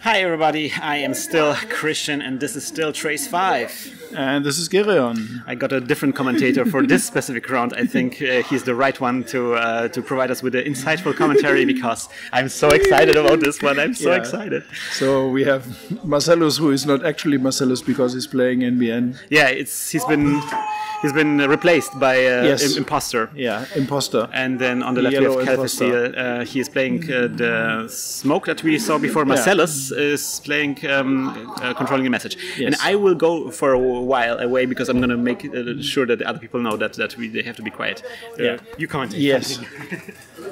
Hi everybody, I am still Krystian and this is still Trace 5. And this is Gereon. I got a different commentator for this specific round. I think he's the right one to provide us with an insightful commentary because I'm so excited about this one. I'm so excited. So we have Marsellus, who is not actually Marsellus because he's playing NBN. Yeah, he's been replaced by Imposter. Yeah, Imposter. And then on the left we have Kelf. He is playing the Smoke that we saw before. Marsellus is playing controlling the message. Yes. And I will go for a while away because I'm going to make sure that the other people know that they have to be quiet. You commentate. Yes.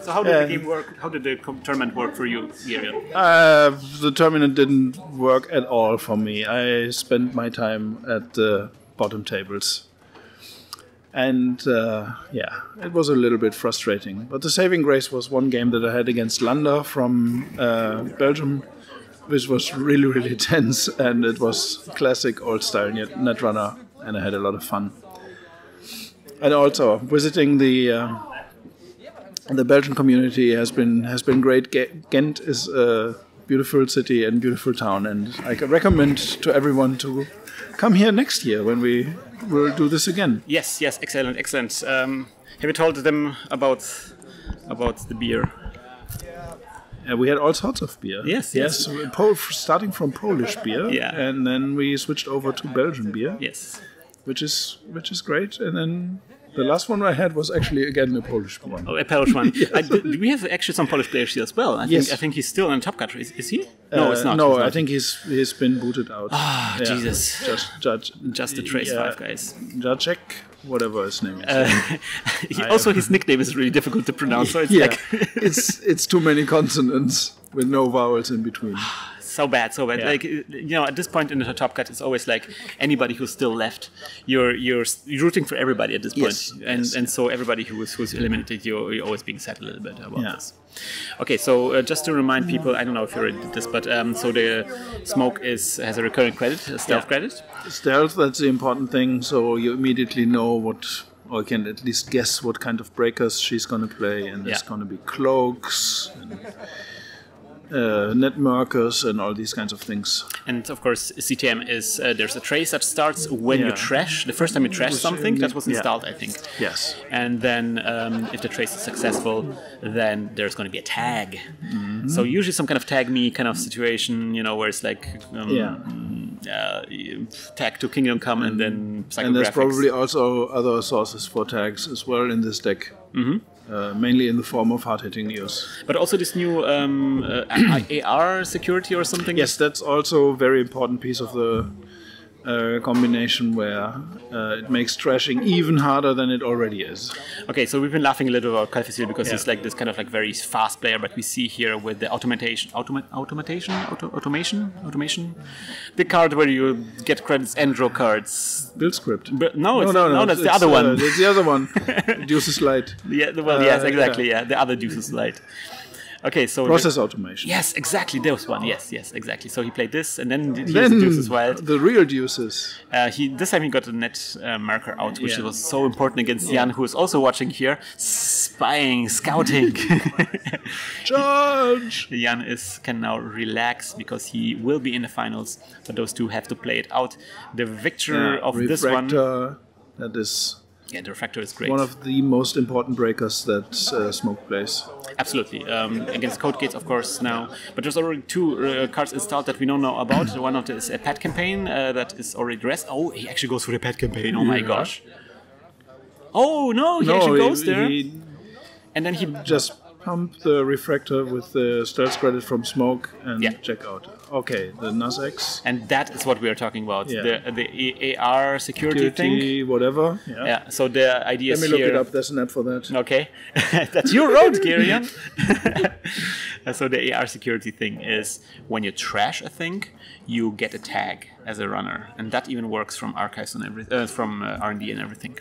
So how did the game work? How did the tournament work for you, Gereon? The tournament didn't work at all for me. I spent my time at the bottom tables. And it was a little bit frustrating. But the saving grace was one game that I had against Lander from Belgium, which was really, really tense. And it was classic old-style Netrunner, and I had a lot of fun. And also, visiting the Belgian community has been great. Ghent is a beautiful city and beautiful town, and I can recommend to everyone to come here next year when we will do this again. Yes, excellent. Have you told them about the beer? We had all sorts of beer. Yes. Starting from Polish beer, and then we switched over to Belgian beer. Yes, which is great, and then. The last one I had was actually, again, a Polish one. Oh, a Polish one. Yes. We have actually some Polish players here as well. I think he's still in Top Cut. Is he? No, it's not. No, I think he's been booted out. Ah, Jesus. Just the Trace 5 guys. Jacek, whatever his name is. Also, his nickname is really difficult to pronounce. So it's like it's too many consonants with no vowels in between. So bad. Yeah. Like, at this point in the Top Cut, it's always like anybody who's still left, you're rooting for everybody at this point, and so everybody who's eliminated, you're always being sad a little bit about this. Okay, so just to remind people, I don't know if you already did this, but so the Smoke has a recurring credit, a stealth credit. Stealth, that's the important thing. So you immediately know or can at least guess what kind of breakers she's going to play, and there's going to be cloaks. Net markers and all these kinds of things. And of course, CTM is there's a trace that starts when you trash. The first time you trash something, that was installed, I think. Yes. And then if the trace is successful, then there's going to be a tag. Mm-hmm. So usually some kind of tag me kind of situation, where it's like tag to Kingdom Come and then psychographics. And there's probably also other sources for tags as well in this deck. Mm-hmm. Mainly in the form of hard-hitting news. But also this new AR security or something? Yes, that's also a very important piece of the combination where it makes trashing even harder than it already is. Okay, so we've been laughing a little about Kelf here because he's like this kind of like very fast player, but we see here with the automation, the card where you get credits and draw cards. Build script. No, that's the other one. That's the other one. Deuces Light. Yes, exactly. Yeah, the other Deuces Light. Okay, so process automation. Yes, exactly. There was one. Yes, exactly. So he played this, and then he used Deuces Wild. The real Deuces. This time he got a net marker out, which was so important against Jan, who is also watching here, spying, scouting. Charge! Jan can now relax because he will be in the finals, but those two have to play it out. The victor of this one. That is. Yeah, the Refractor is great. One of the most important breakers that Smoke plays. Absolutely. Against Code Gates, of course, now. But there's already two cards installed that we don't know about. One of them is a pet campaign that is already dressed. Oh, he actually goes for the pet campaign. Oh my gosh. Oh, no, he actually goes there. And then he just pump the Refractor with the stealth credit from Smoke and check out. Okay, the NASX. And that is what we are talking about. The AR security thing. Whatever. Yeah, so the idea is here. Let me look it up. There's an app for that. Okay. That's your road, Gereon. So the AR security thing is when you trash a thing, you get a tag as a runner. And that even works from archives and everything, from R&D and everything.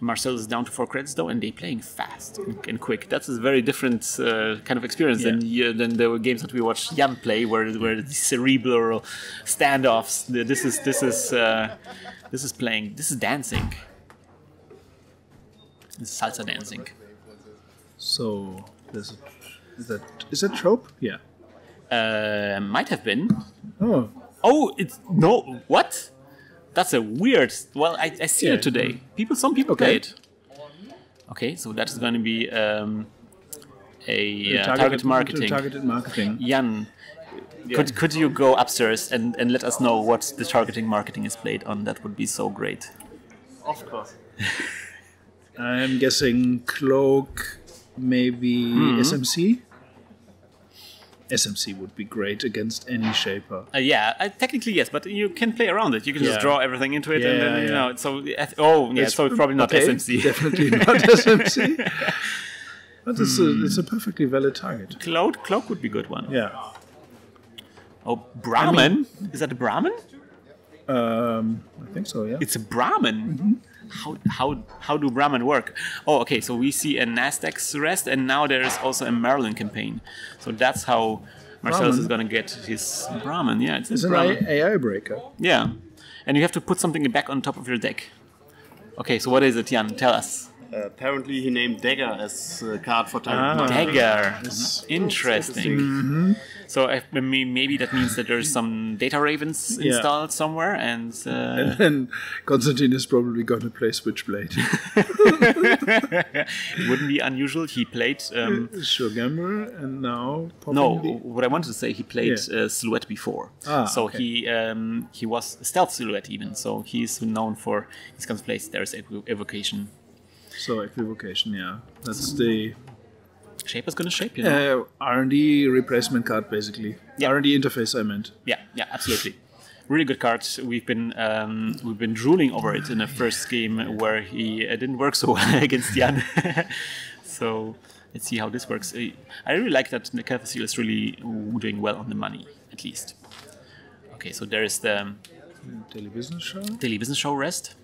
Marsellus is down to 4 credits though, and they're playing fast and quick. That's a very different kind of experience than the games that we watched Jan play, where the cerebral standoffs. This is playing. This is dancing. This is salsa dancing. So is that trope? Yeah. Might have been. Oh, Oh, it's no. What? That's a weird. Well, I see Yeah. it today. Some people Okay. play it. Okay, so that is going to be targeted marketing. Targeted marketing. Jan, could you go upstairs and let us know what the targeting marketing is played on? That would be so great. Of course. I'm guessing Cloak, maybe SMC. SMC would be great against any shaper. Technically yes, but you can play around it. You can just Yeah. draw everything into it, and Yeah, then, you yeah. know. So so it's probably not Okay, SMC. Definitely not SMC. But it's a perfectly valid target. Cloak would be a good one. Yeah. Oh, Brahmin? Is that a Brahmin? I think so. Yeah. It's a Brahmin. How do Brahmin work? Oh, okay. So we see a Nasdaq's rest, and now there is also a Maryland campaign. So that's how Marsellus Brahmin? is going to get his Brahmin. Yeah, it's It's a an Brahmin. AI breaker. Yeah, and you have to put something back on top of your deck. Okay, so what is it, Jan? Tell us. Apparently, he named Dagger as a card for target marketing. Dagger. Interesting. So maybe that means that there's some data ravens Yeah. installed somewhere, and And Konstantin is probably going to play Switchblade. it wouldn't be unusual. He played. Sure Gamble, and now No, probably- what I wanted to say, he played Silhouette before. So okay. he was Stealth Silhouette even. So he's known for his kind of plays. There's Evocation. So equivocation, yeah, that's the Shaper's gonna shape, you know. R&D replacement card basically. Yeah. R&D interface, I meant. Yeah, absolutely. Really good card. We've been drooling over it in the first game where he didn't work so well against Jan. So let's see how this works. I really like that the Kelf is really doing well on the money, at least. Okay, so there is the Daily Business Show. Daily Business Show rest.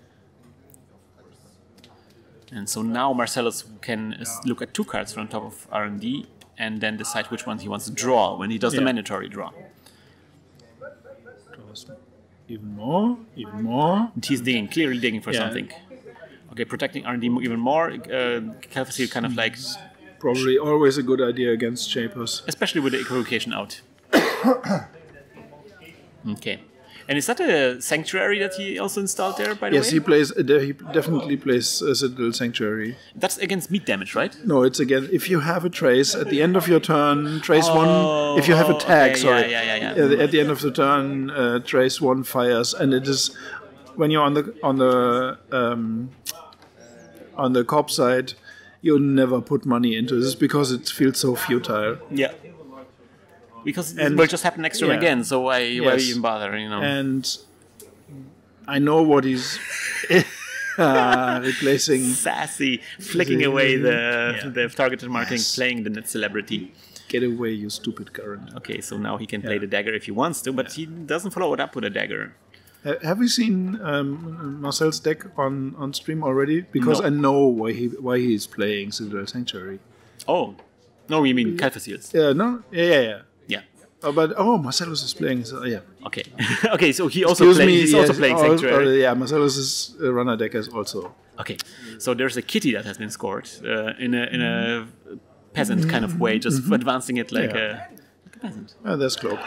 And so now Marsellus can look at two cards from top of R&D and then decide which ones he wants to draw when he does the Yeah. mandatory draw. Even more. And he's clearly digging for Yeah. something. Okay, protecting R&D even more. Kelf kind of like, Probably always a good idea against shapers. especially with the equivocation out. Okay. And is that a sanctuary that he also installed there, by the Yes, way? he definitely plays Citadel Sanctuary. That's against meat damage, right? No, it's again, if you have a trace at the end of your turn, trace one. If you have a tag, okay, sorry. yeah. At the end of the turn, trace one fires, and it is when you're on the cop side, you never put money into this because it feels so futile. Yeah. Because it will just happen next turn yeah. again, so why Yes. even bother, you know? And I know what he's replacing. Sassy, flicking away the targeted marketing, playing the net celebrity. Get away, you stupid current. Okay, so now he can play the dagger if he wants to, but he doesn't follow it up with a dagger. Have you seen Marcel's deck on stream already? Because No. I know why he's playing Citadel Sanctuary. Oh. No, you mean Calphasiels. No? Yeah. Yeah. But Marcellus is playing. So, yeah. Okay. Okay, so he also he's also yes, playing Sanctuary. yeah, Marcellus's runner deck is also. Okay. So there's a kitty that has been scored in a peasant kind of way, just advancing it like a peasant. There's Cloak.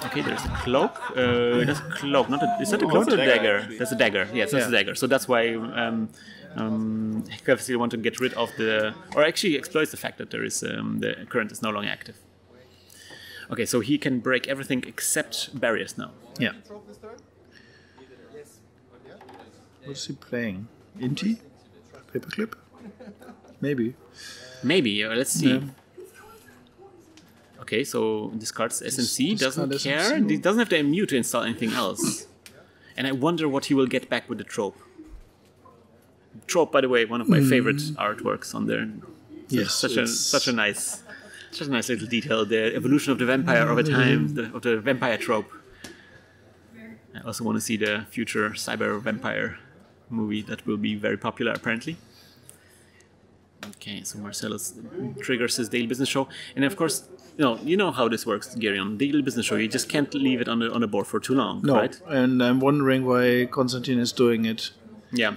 Okay, there's a cloak. That's a cloak. Is that a cloak or a dagger? That's a dagger. Yes, that's a dagger. So that's why Kelf want to get rid of or actually exploits the fact that there is the current is no longer active. Okay, so he can break everything except barriers now. Yeah. What is he playing? Inti? Paperclip? Maybe. Maybe. Let's see. Yeah. Okay, so discards SNC, discard doesn't care. SNC. He doesn't have the MU to install anything else. And I wonder what he will get back with the trope. Trope, by the way, one of my favorite artworks on there. Yes. Such a nice little detail. The evolution of the vampire over time, of the vampire trope. I also want to see the future cyber vampire movie that will be very popular apparently. Okay, so Marsellus triggers his daily business show, and of course, you know how this works, Gereon. Daily business show, you just can't leave it on the board for too long, No, right? and I'm wondering why Konstantin is doing it. Yeah.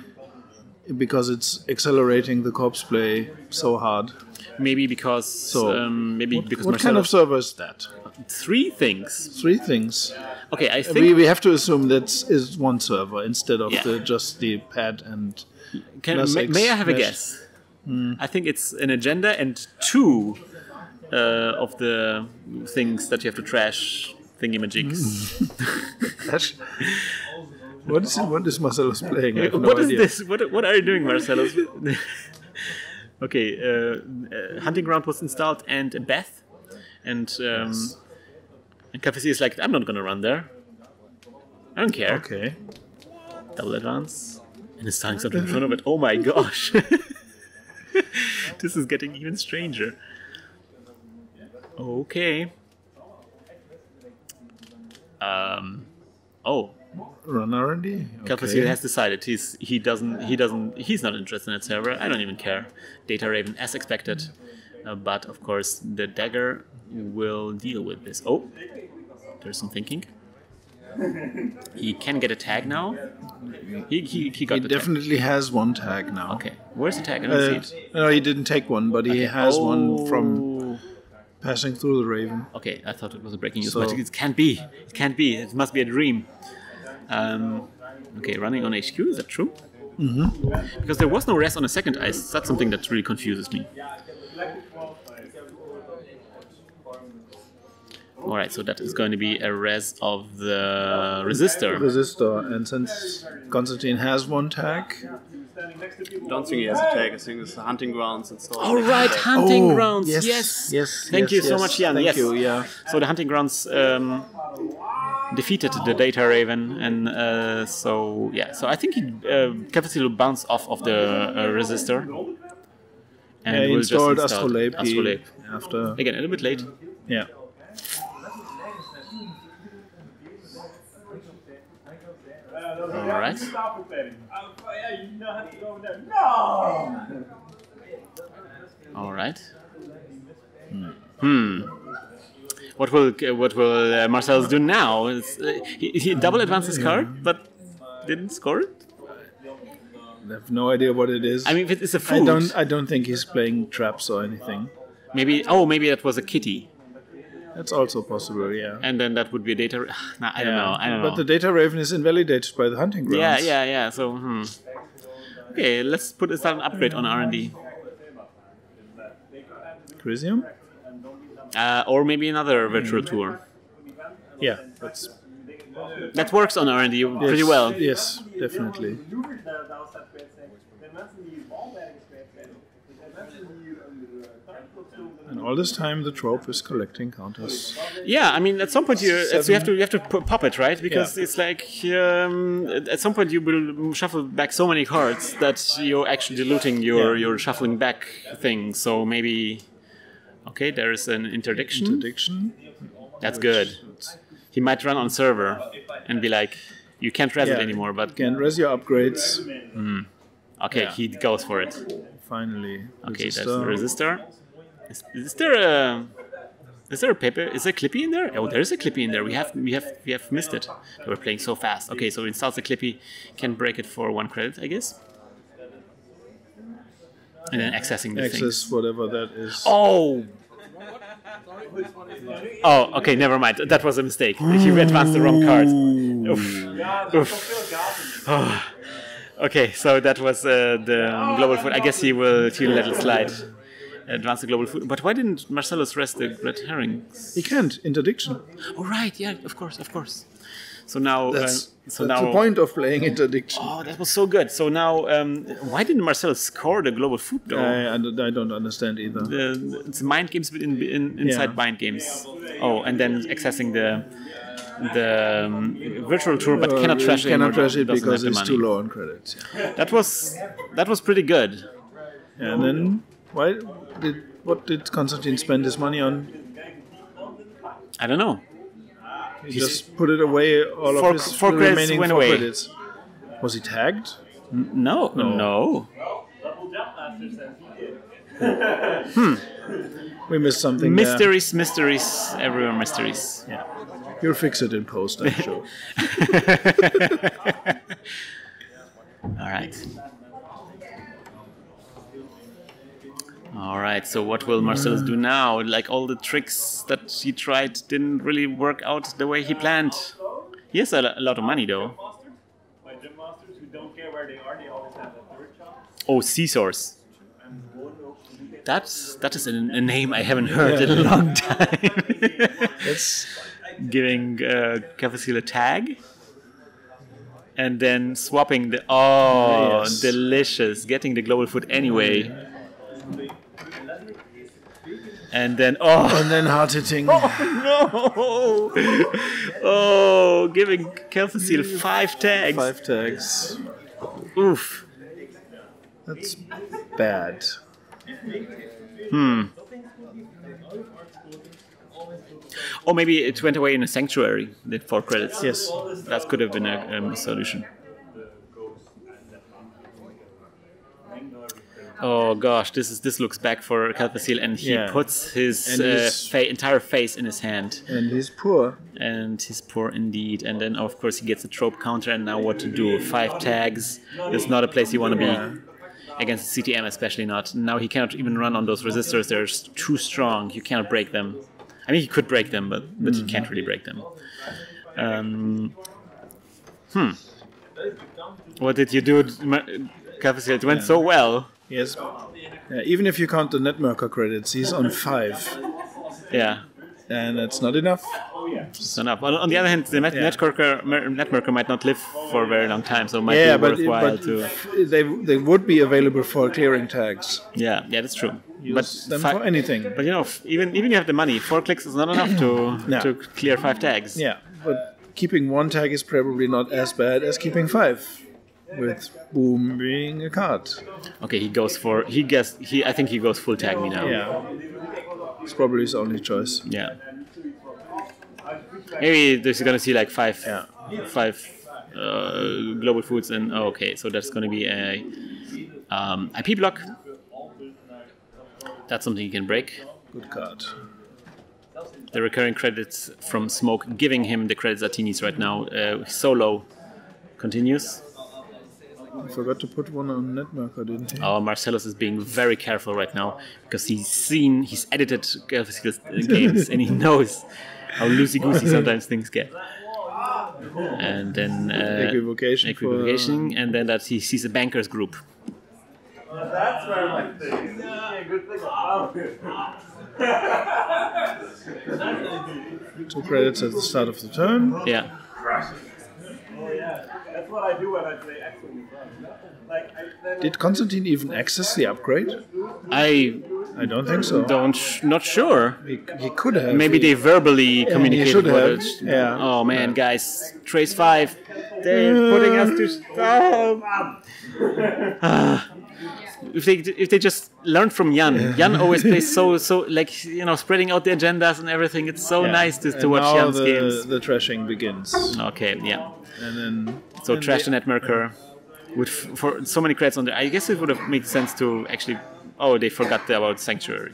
because it's accelerating the corpse play so hard. Maybe because What Marcellus kind of server is that? 3 things. 3 things. Okay, I think We have to assume that is one server instead of Yeah. just the pad and plus X may I have a mesh. guess? I think it's an agenda and 2 of the things that you have to trash thingamajigs. That's- What is Marcellus playing? I have no What is idea. this? What are you doing, Marcellus? Okay, hunting ground was installed and a bath, and Café is like, I'm not gonna run there. I don't care. Okay. Double advance, and it's starting something in front of it. Oh my gosh, this is getting even stranger. Okay. Oh. Run R&D. Kelf has decided he's not interested in that server. I don't even care. Data Raven as expected, but of course the dagger will deal with this. Oh, there's some thinking. He can get a tag now. He got He the definitely has one tag now. tag. Okay, where's the tag? I don't see it. No, he didn't take one, but he has one from Oh. passing through the Raven. Okay, I thought it was a breaking news, So- but it can't be. It can't be. It must be a dream. Okay, running on HQ, is that true? Mm-hmm. Because there was no rest on the second ice. That's something that really confuses me. Alright, so that is going to be a res of the resistor. Resistor, and since Constantine has one tag, I don't think he has a tag. I think it's the hunting grounds installed. Alright, hunting Oh, grounds. yes, Yes. yes, Thank yes, you so yes. much, Jan. Thank yes. you, yeah. So the hunting grounds defeated the Data Raven, and so I think Capacity will bounce off of the resistor. And He we'll just installed install Astrolabe Astrolabe. after. Again, a little bit late. Yeah. Alright. Alright. What will Marcellus do now? He double advanced his card, but didn't score it. I have no idea what it is. I mean, if it's a food, I don't think he's playing traps or anything. maybe that was a kitty, That's also possible, yeah. and then that would be a data. Nah, I don't know. I don't know. But the data raven is invalidated by the hunting grounds. Yeah. So, okay, let's put an upgrade on R&D, Krystian? or maybe another virtual tour. Yeah. That works on R&D pretty well. Yes, definitely. And all this time the trope is collecting counters. Yeah, I mean, at some point you have to pop it, right? Because Yeah. it's like at some point you will shuffle back so many cards that you're actually diluting your shuffling back thing. So maybe, okay, there is an interdiction. Interdiction. That's good. He might run on server and be like, you can't res it anymore. But Can't res your upgrades. okay, Yeah. he goes for it. Finally. Okay, that's the resistor. Is there a paper? Is there a Clippy in there? Oh, there is a Clippy in there. We have missed it. They were playing so fast. Okay, so installs the Clippy, can break it for 1 credit, I guess. And then accessing the Access, things. whatever that is. Oh, okay, never mind. That was a mistake. He advanced the wrong card. Oof. Oh. Okay, so that was the global food. I guess he'll let it slide. Advance the global food. But why didn't Marcellus rest the red herrings? He can't. Interdiction. Oh right, yeah, of course. So now, That's the point of playing interdiction. Oh, that was so good. So now, why didn't Marcellus score the global food though? I don't understand either. It's mind games inside mind games. Oh, and then accessing the virtual tour, but cannot trash it. Cannot trash it doesn't because have the it's too money. low on credits. Yeah. That was pretty good. And then what did Constantine spend his money on? I don't know. He just put it away. All Four- of his four credits remaining went 4 away. credits. Was he tagged? No. We missed something. Mysteries, everywhere mysteries. Yeah. You'll fix it in post, I'm sure. All right. All right, so what will Marsellus do now? Like all the tricks that he tried didn't really work out the way he planned. He has a lot of money though. My gym masters who don't care where they are, they always have a third shot. Oh, Seasource. That is a name I haven't heard in a long time. It's Giving Kelf a tag. And then swapping the... Oh, Yes. delicious. Getting the global foot anyway. And then... Oh, and then hard hitting. no! Oh, giving Kelf 5 tags. 5 tags. Oof. That's bad. Or maybe it went away in a sanctuary, the 4 credits. Yes. That could have been a solution. Oh gosh, this looks back for Kelf, and he Yeah. puts his, And his- entire face in his hand. And he's poor. And he's poor indeed. And then of course he gets a trope counter, and now what to do? 5 tags. It's not a place you want to be. Yeah. Against CTM especially not. Now he cannot even run on those resistors. They're too strong. You cannot break them. I mean, he could break them, but he can't really break them. What did you do, Kelf? It went so well. Yes. Even if you count the Netmerker credits, he's on 5. Yeah. And that's not enough. It's enough. On the other hand, the Netmerker might not live for a very long time, so it might Yeah, be but, worthwhile but to... they would be available for clearing tags. Yeah, that's true. Use them for anything. But you know, even you have the money, 4 clicks is not enough to clear 5 tags. Yeah, but keeping 1 tag is probably not as bad as keeping 5. With Boom being a card. Okay, I think he goes full tag me now. Yeah. It's probably his only choice. Yeah. Maybe there's gonna see like 5 global foods, and okay, so that's gonna be a IP block. That's something you can break. Good card. The recurring credits from Smoke, giving him the credits that he needs right now. Solo continues. I forgot to put one on Netmerker, didn't he? Oh, Marsellus is being very careful right now because he's edited Kelf games and he knows how loosey-goosey sometimes things get. And then Equivocation. and then that he sees a bankers group. That's where my thing is. Yeah, good thing about it. 2 credits at the start of the turn. Yeah. Oh yeah, that's what I do when I play excellent. Like, Did Konstantin even access the upgrade? I I don't think so. not sure. He could have. Maybe they verbally communicated should what have. it. Yeah. Oh man, guys, Trace 5, they're putting us to stop. If they just learned from Jan always plays so like spreading out the agendas and everything. It's so nice to watch now Jan's games. the trashing begins. Okay, yeah. And then So trash the Netmerker with for so many credits on there. I guess it would have made sense to actually. Oh, they forgot about Sanctuary.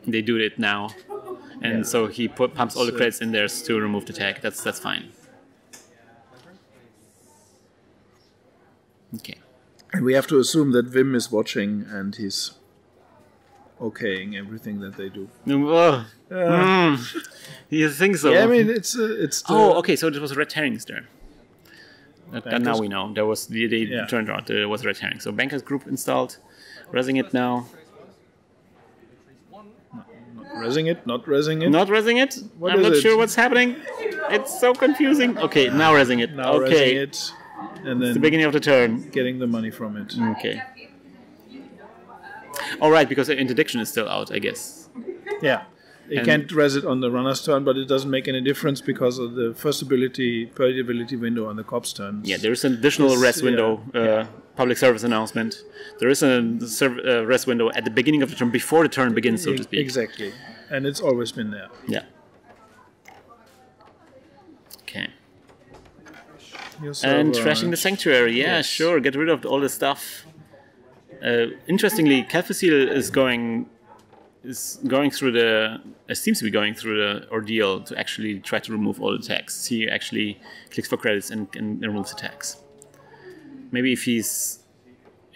They do it now, and so he pumps all the credits in there to remove the tag. That's fine. Okay. And we have to assume that Wim is watching and he's okaying everything that they do. You think so? Yeah, I mean it's Okay. So there was red herrings there. That now we know. There was they turned around. There was red herring. So bankers group installed. Resing it now. Resing it, not resing it. Not resing it. I'm is not it? sure what's happening. It's so confusing. Okay, now resing it. Now Okay. resing it, and It's the then beginning of the turn. getting the money from it. Okay. All right, because the interdiction is still out, I guess. Yeah. You can't res it on the runner's turn, but it doesn't make any difference because of the first ability, per ability window on the cop's turn. Yeah, there is an additional rest window, public service announcement. There is a rest window at the beginning of the turn, before the turn begins, so to speak. Exactly. And it's always been there. Yeah. Okay. And trashing the sanctuary, yeah, sure. Get rid of all the stuff. Interestingly, Kelf is going through seems to be going through the ordeal to actually try to remove all the tags. He actually clicks for credits and removes the tags. Maybe if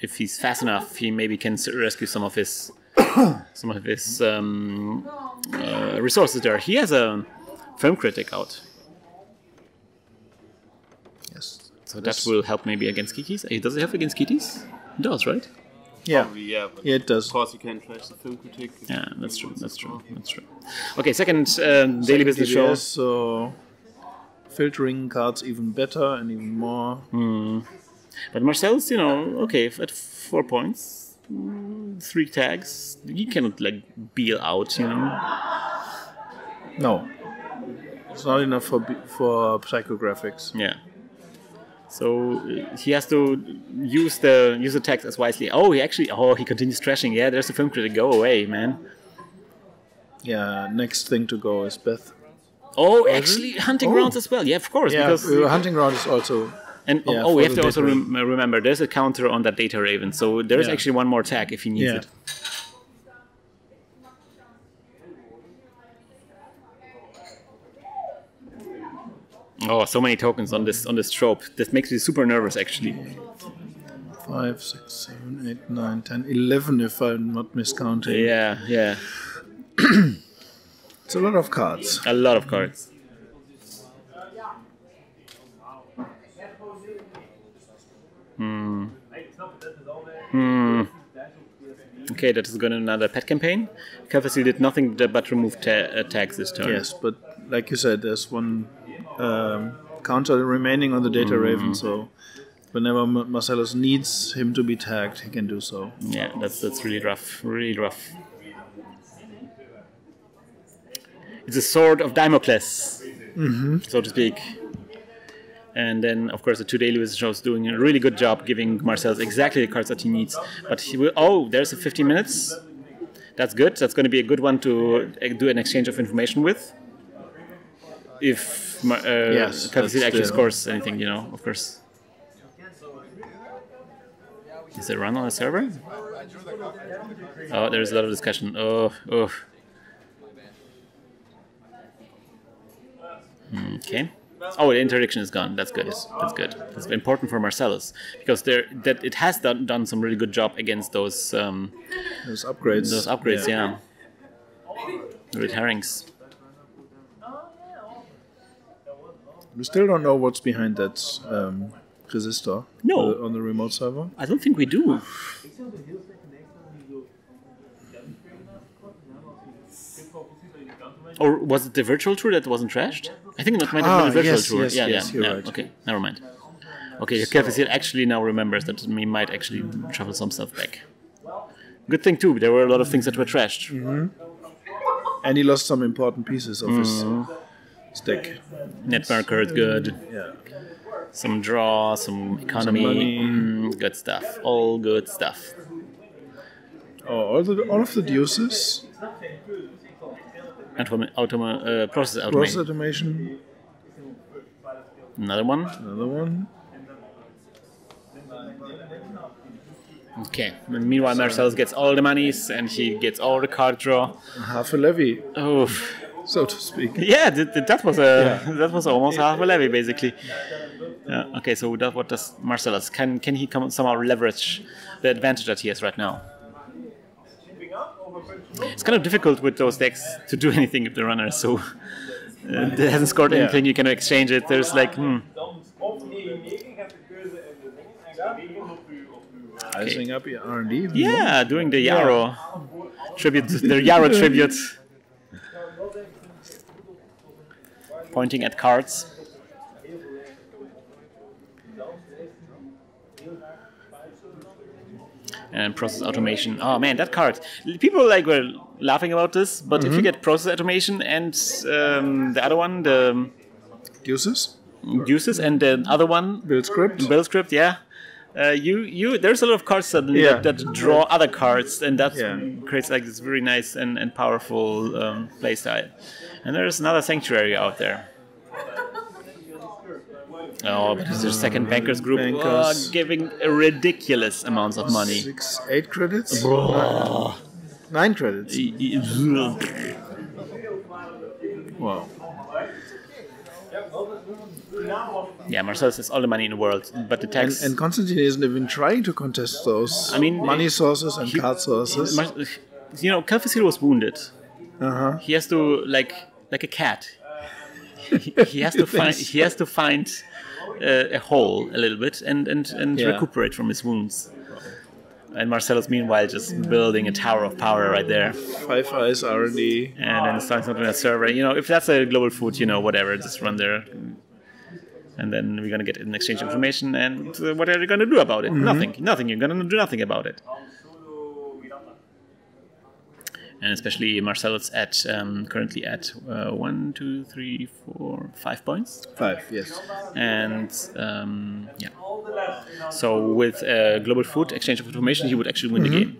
if he's fast enough, he maybe can rescue some of his resources there. He has a Film Critic out. Yes. So that will help maybe against Kikis. Does it help against Kitties? It does, right? Yeah. Probably, yeah, but Yeah, it does. of course you can trash the film critic. Yeah, that's true. That's true. That's true. Okay, second daily business show. DBS, so filtering cards even better and even more. But Marsellus, okay, at 4 points, 3 tags, he cannot like bail out, No. It's not enough for psychographics. Yeah. So he has to use the tags as wisely. Oh, he continues trashing. Yeah, there's the Film Critic. Go away, man. Yeah, next thing to go is Beth. Oh, actually, Hunting Grounds as well. Yeah, of course. Yeah, because Hunting Ground is also... And yeah, we for have the to also data raven. remember there's a counter on that Data Raven. So there is Yeah. actually one more tag if he needs it. Oh, so many tokens on this trope. That makes me super nervous, actually. 5, 6, 7, 8, 9, 10, 11 if I'm not miscounting. Yeah. It's a lot of cards. A lot of cards. Okay, that is going to another pet campaign. Kelf did nothing but remove tags this turn. Yes, but like you said, there's one counter remaining on the Data Raven, so whenever Marsellus needs him to be tagged, he can do so. Yeah, that's really rough. Really rough. It's a sword of Damocles, so to speak. And then, of course, the 2 daily business shows doing a really good job giving Marsellus exactly the cards that he needs. But he will. Oh, there's a 15 minutes. That's good. That's going to be a good one to do an exchange of information with. If Kelf actually scores anything, of course. Is it run on the server? Oh, there's a lot of discussion. Oh. Okay. Oh, the interdiction is gone. That's good. That's good. That's important for Marsellus because it has done some really good job against those upgrades. Those upgrades, yeah. Red herrings. We still don't know what's behind that resistor on the remote server. I don't think we do. Or was it the virtual tour that wasn't trashed? I think that might have been a virtual tour. Yes, you're right. Okay, never mind. Okay, Kelf actually now remembers that we might actually shuffle some stuff back. Good thing too, there were a lot of things that were trashed. And he lost some important pieces of his stack. Net marker is good. Yeah. Some draw, some economy. Good stuff. All good stuff. Oh, all of the deuces. Process automation. Another one. Okay. And meanwhile, Marsellus gets all the monies and he gets all the card draw. Half a levy. Oh, so to speak. Yeah, that was almost half a levy basically. Okay, so what does Marsellus? Can he somehow leverage the advantage that he has right now? It's kind of difficult with those decks to do anything with the runner, so it hasn't scored anything, you can exchange it. There's like, Icing up your R&D? Yeah, doing the Yarrow tribute, the Yarrow tribute. Pointing at cards. And process automation. Oh man, that card. People were laughing about this, but if you get process automation and the other one, the Deuces, and the other one, build script, yeah. There's a lot of cards suddenly that draw other cards, and that creates this very nice and powerful playstyle. And there's another sanctuary out there. Oh, but there's a second bankers group giving ridiculous amounts of money. 8 credits? 9 credits. Wow. Yeah, Marsellus has all the money in the world, but the tax. And Konstantin isn't even trying to contest those money sources and card sources. You know, Kelf was wounded. Uh-huh. He has to like a cat. He has to find. He has to find a hole a little bit and recuperate from his wounds. And Marsellus, meanwhile, just building a tower of power right there. 5 eyes R&D. And then starting something on a server. You know, if that's a global food, you know, whatever, just run there. And then we're going to get an exchange information. And what are you going to do about it? Nothing. You're going to do nothing about it. And especially Marsellus at currently at 1, 2, 3, 4, 5 points. 5, yes. And yeah. So with global food exchange of information, he would actually win the game.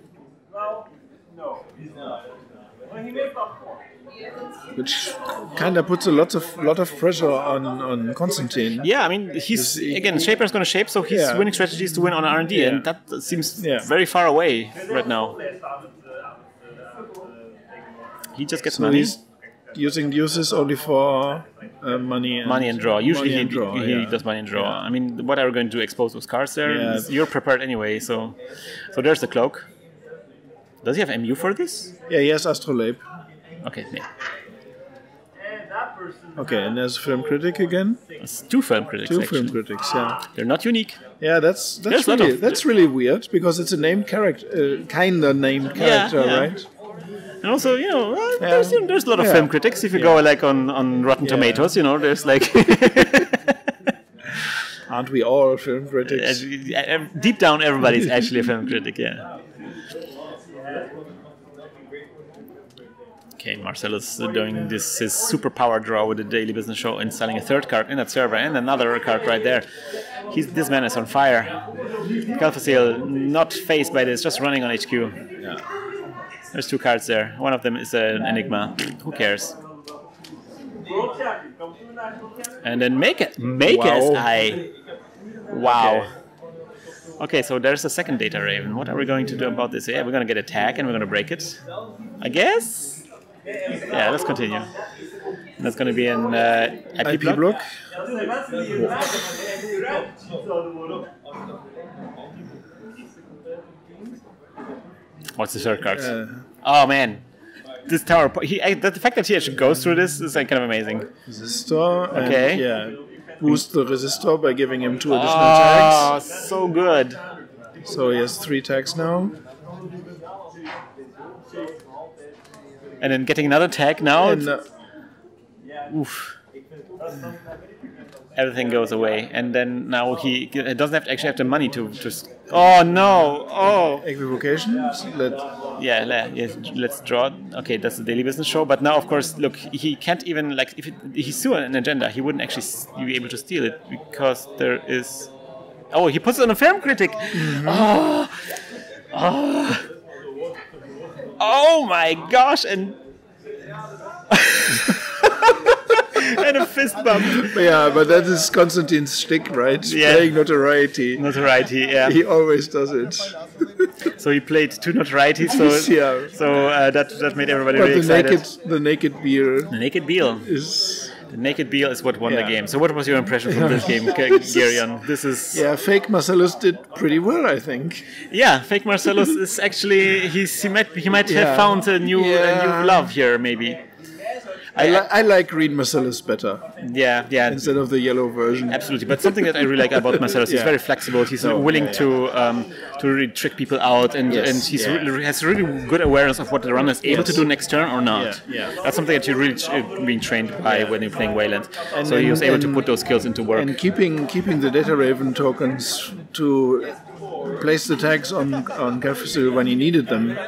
Which kind of puts a lot of pressure on Konstantin. Yeah, I mean, he's again, Shaper's going to shape, so his winning strategy is to win on R&D, and that seems very far away right now. He just gets money. He's using uses only for money and draw. Usually he does money and draw. I mean, what are we going to do? Expose those cards there? Yeah. You're prepared anyway, so there's the cloak. Does he have MU for this? Yeah, he has Astrolabe. Okay, yeah. Okay, and there's Film Critic again. It's 2 Film Critics. Film Critics, yeah. They're not unique. Yeah, that's really weird because it's a named character, kinda named character, right? And also, you know, there's a lot of film critics. If you go like on Rotten Tomatoes, you know, there's like. Aren't we all film critics? Deep down, everybody's actually a film critic, yeah. Okay, Marsellus doing his super power draw with the Daily Business Show and selling a 3rd card in that server and another card right there. This man is on fire. Kelf not phased by this, just running on HQ. Yeah. There's 2 cards there. One of them is an Enigma. Who cares? And then make it SI. Wow. Okay, so there's a second Data Raven. What are we going to do about this? Yeah, we're going to get a tag and we're going to break it. I guess? Yeah, let's continue. That's going to be an IP block. What's the 3rd card? Oh man, this tower. The fact that he actually goes through this is like kind of amazing. Resistor. Okay. And, yeah. Boost the resistor by giving him 2 additional tags. Oh, so good. So he has 3 tags now. And then getting another tag now. And, oof. Everything goes away, and then now he doesn't actually have the money to just. Oh no! Oh. Equivocation. Let's draw. Okay, that's the Daily Business Show. But now, of course, look, he can't even like if he's still an agenda, he wouldn't actually be able to steal it because there is. Oh, he puts it on a film critic. Oh my gosh! And. And a fist bump. Yeah, but that is Konstantin's shtick, right? Yeah. Playing notoriety. Notoriety, yeah. He always does it. So he played 2 notorieties, so that made everybody really excited. The naked beer. The naked beer is what won the game. So what was your impression from this game, Gereon? This is fake Marsellus did pretty well, I think. Yeah, fake Marsellus is actually he might have found a new love here, maybe. I like green Marsellus better. Yeah. Instead of the yellow version. Absolutely, but something that I really like about Marsellus, he's very flexible. He's willing to really trick people out, and he has really good awareness of what the runner is able to do next turn or not. That's something that you're really being trained by when you're playing Wayland. So he was able to put those skills into work. And keeping the Data Raven tokens to place the tags on Kelf when he needed them.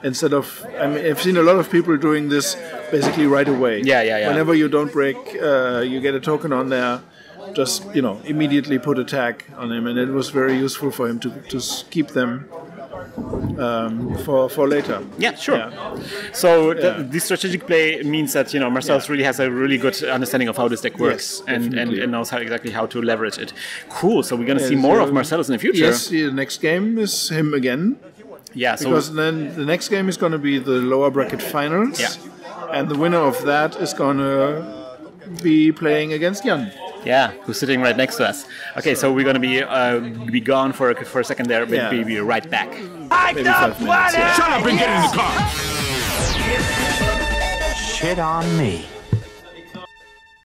Instead of, I've seen a lot of people doing this basically right away. Yeah. Whenever you don't break, you get a token on there. Just immediately put a tag on him, and it was very useful for him to keep them for later. Yeah, sure. Yeah. So this strategic play means that Marsellus really has a really good understanding of how this deck works, and knows exactly how to leverage it. Cool. So we're going to see more of Marsellus in the future. Yes, the next game is him again. Yeah, because then the next game is going to be the lower bracket finals, and the winner of that is going to be playing against Jan. Yeah, who's sitting right next to us. Okay, so we're gonna be gone for a second there, but Yeah. we'll be right back. Maybe 5 minutes. Yeah. Shut up and get in the car! Shit on me.